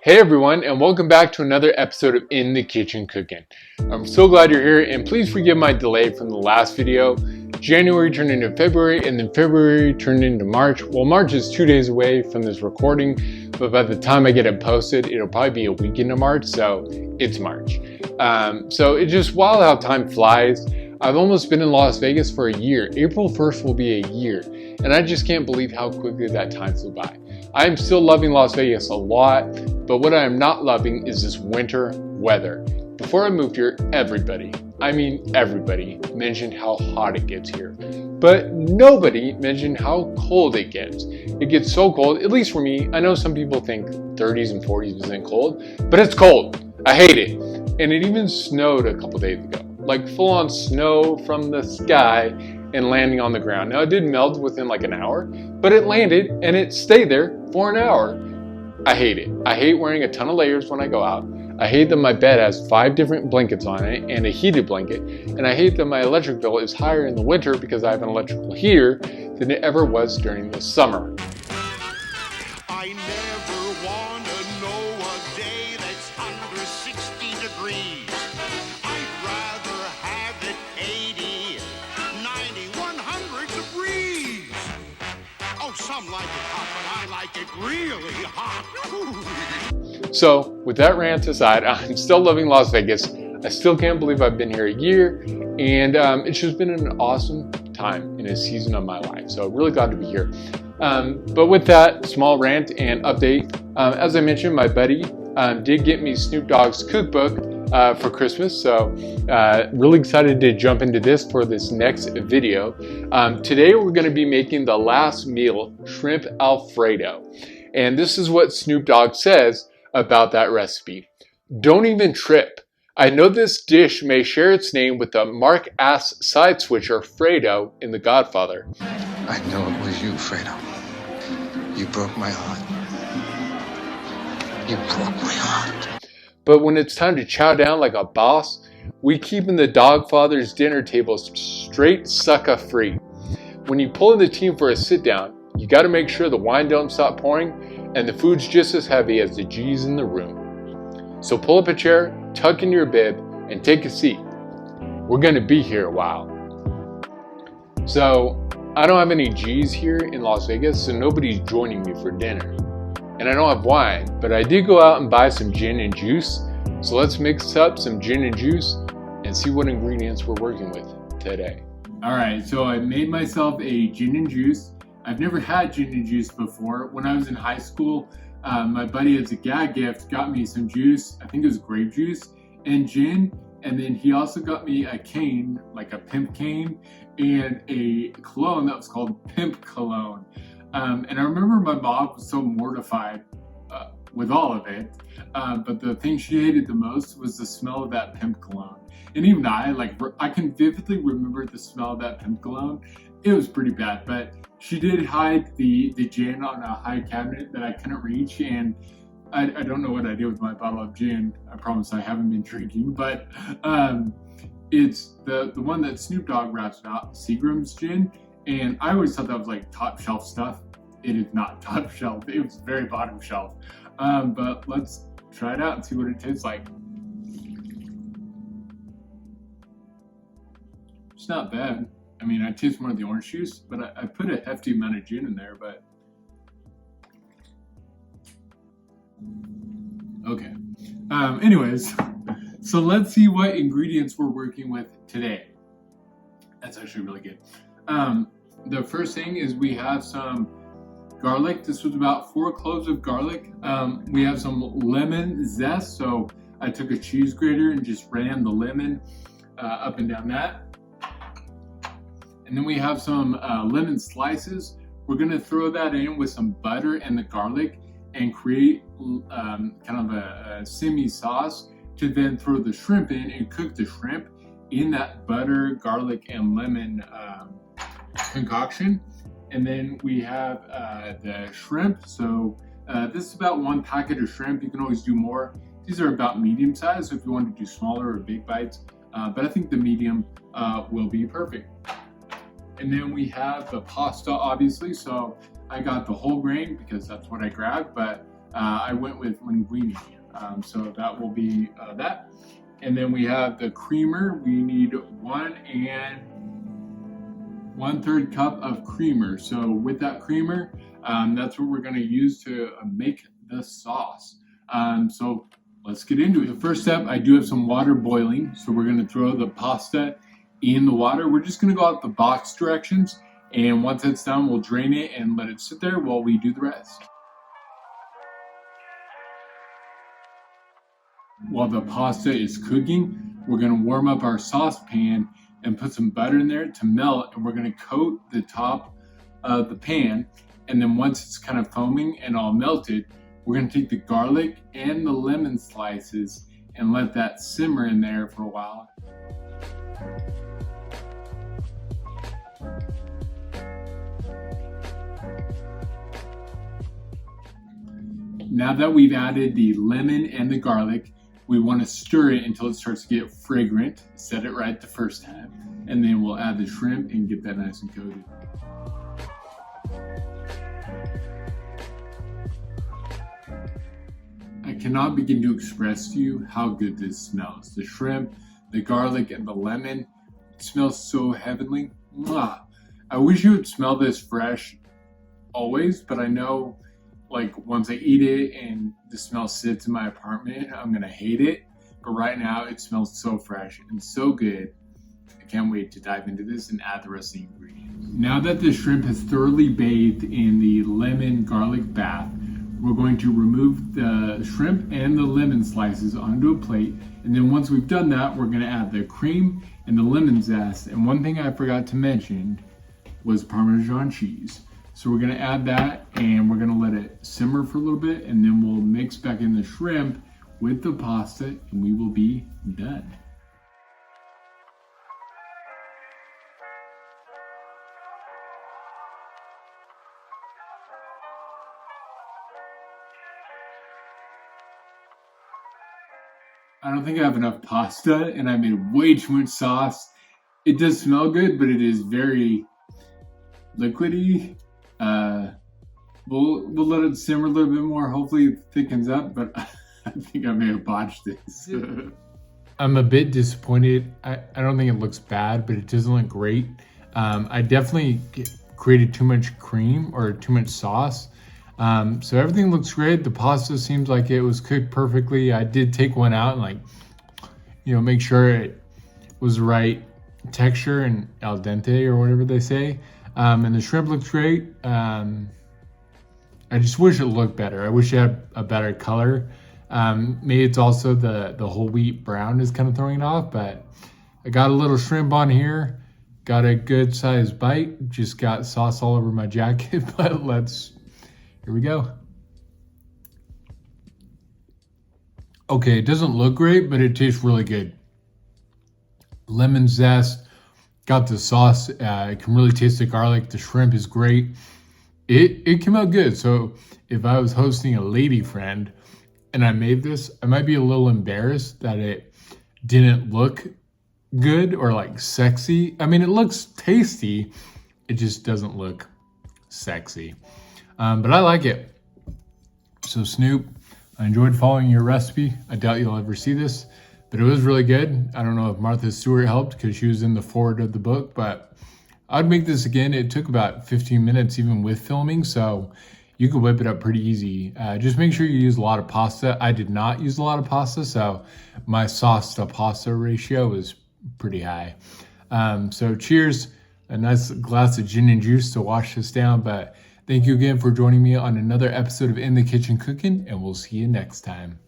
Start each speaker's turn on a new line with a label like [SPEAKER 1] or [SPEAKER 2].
[SPEAKER 1] Hey everyone, and welcome back to another episode of In The Kitchen Cookin. I'm so glad you're here, and please forgive my delay from the last video. January turned into February, and then February turned into March. Well, March is 2 days away from this recording, but by the time I get it posted, it'll probably be a week into March, so it's March. So it's just wild how time flies. I've almost been in Las Vegas for a year. April 1st will be a year, and I just can't believe how quickly that time flew by. I am still loving Las Vegas a lot, but what I am not loving is this winter weather. Before I moved here, everybody mentioned how hot it gets here. But nobody mentioned how cold it gets. It gets so cold, at least for me. I know some people think 30s and 40s isn't cold, but it's cold. I hate it. And it even snowed a couple days ago. Like full on snow from the sky and landing on the ground. Now it did melt within like an hour, but it landed and it stayed there for an hour. I hate it. I hate wearing a ton of layers when I go out. I hate that my bed has 5 different blankets on it and a heated blanket. And I hate that my electric bill is higher in the winter because I have an electrical heater than it ever was during the summer.
[SPEAKER 2] I never want to know a day that's under 60 degrees. I'd rather have it 80, 90, 100 degrees. Oh, some like it hot, but I like it really hot.
[SPEAKER 1] So with that rant aside, I'm still loving Las Vegas. I still can't believe I've been here a year, and it's just been an awesome time in a season of my life. So really glad to be here. But with that small rant and update, as I mentioned, my buddy did get me Snoop Dogg's cookbook for Christmas. So really excited to jump into this for this next video. Today we're going to be making the last meal, shrimp Alfredo. And this is what Snoop Dogg says about that recipe. Don't even trip. I know this dish may share its name with the Mark-ass side switcher Fredo in The Godfather.
[SPEAKER 3] I know it was you, Fredo. You broke my heart. You broke my heart.
[SPEAKER 1] But when it's time to chow down like a boss, we keep in the Dogfather's dinner table straight sucker free. When you pull in the team for a sit down, you got to make sure the wine don't stop pouring and the food's just as heavy as the G's in the room. So pull up a chair, tuck in your bib, and take a seat. We're going to be here a while. So I don't have any G's here in Las Vegas, so nobody's joining me for dinner. And I don't have wine, but I did go out and buy some gin and juice. So let's mix up some gin and juice and see what ingredients we're working with today. All right, so I made myself a gin and juice. I've never had gin and juice before. When I was in high school, my buddy as a gag gift got me some juice. I think it was grape juice and gin. And then he also got me a cane, like a pimp cane, and a cologne that was called Pimp Cologne. And I remember my mom was so mortified with all of it. But the thing she hated the most was the smell of that Pimp Cologne. And even I can vividly remember the smell of that Pimp Cologne. It was pretty bad, but she did hide the gin on a high cabinet that I couldn't reach, and I don't know what I did with my bottle of gin. I promise I haven't been drinking, but it's the one that Snoop Dogg raps about, Seagram's gin, and I always thought that was like top shelf stuff. It is not top shelf. It was very bottom shelf. But let's try it out and see what it tastes like. It's not bad. I mean, I taste more of the orange juice, but I put a hefty amount of gin in there, but... Okay. Anyways, so let's see what ingredients we're working with today. That's actually really good. The first thing is we have some garlic. This was about 4 cloves of garlic. We have some lemon zest, so I took a cheese grater and just ran the lemon up and down that. And then we have some lemon slices. We're gonna throw that in with some butter and the garlic and create kind of a semi-sauce to then throw the shrimp in and cook the shrimp in that butter, garlic, and lemon concoction. And then we have the shrimp. So this is about 1 packet of shrimp. You can always do more. These are about medium size, so if you want to do smaller or big bites. But I think the medium will be perfect. And then we have the pasta, obviously. So I got the whole grain because that's what I grabbed, but I went with linguine. So that will be that. And then we have the creamer. We need 1 1/3 cup of creamer. So with that creamer, that's what we're going to use to make the sauce. So let's get into it. The first step, I do have some water boiling. So we're going to throw the pasta in the water. We're just going to go out the box directions. And once it's done, we'll drain it and let it sit there while we do the rest. While the pasta is cooking, we're going to warm up our saucepan and put some butter in there to melt, and we're going to coat the top of the pan. And then once it's kind of foaming and all melted, we're going to take the garlic and the lemon slices and let that simmer in there for a while. Now that we've added the lemon and the garlic, we want to stir it until it starts to get fragrant. Set it right the first time. And then we'll add the shrimp and get that nice and coated. I cannot begin to express to you how good this smells. The shrimp, the garlic, and the lemon. It smells so heavenly. Mwah. I wish you would smell this fresh always, but I know like once I eat it and the smell sits in my apartment, I'm gonna hate it. But right now it smells so fresh and so good. I can't wait to dive into this and add the rest of the ingredients. Now that the shrimp has thoroughly bathed in the lemon garlic bath, we're going to remove the shrimp and the lemon slices onto a plate. And then once we've done that, we're gonna add the cream and the lemon zest. And one thing I forgot to mention was Parmesan cheese. So we're gonna add that and we're gonna let it simmer for a little bit, and then we'll mix back in the shrimp with the pasta and we will be done. I don't think I have enough pasta and I made way too much sauce. It does smell good, but it is very liquidy. We'll let it simmer a little bit more. Hopefully it thickens up, but I think I may have botched this. I'm a bit disappointed. I don't think it looks bad, but it doesn't look great. I definitely created too much cream or too much sauce. So everything looks great. The pasta seems like it was cooked perfectly. I did take one out and make sure it was the right texture and al dente or whatever they say. And the shrimp looks great. I just wish it looked better. I wish it had a better color. Maybe it's also the whole wheat brown is kind of throwing it off, but I got a little shrimp on here. Got a good sized bite. Just got sauce all over my jacket, but here we go. Okay, it doesn't look great, but it tastes really good. Lemon zest, got the sauce. I can really taste the garlic. The shrimp is great. It came out good. So if I was hosting a lady friend and I made this, I might be a little embarrassed that it didn't look good or like sexy. I mean, it looks tasty. It just doesn't look sexy. But I like it. So Snoop, I enjoyed following your recipe. I doubt you'll ever see this, but it was really good. I don't know if Martha Stewart helped because she was in the forward of the book, but I'd make this again. It took about 15 minutes even with filming, so you could whip it up pretty easy. Just make sure you use a lot of pasta. I did not use a lot of pasta, so my sauce to pasta ratio was pretty high. So cheers, a nice glass of gin and juice to wash this down, but thank you again for joining me on another episode of In the Kitchen Cookin', and we'll see you next time.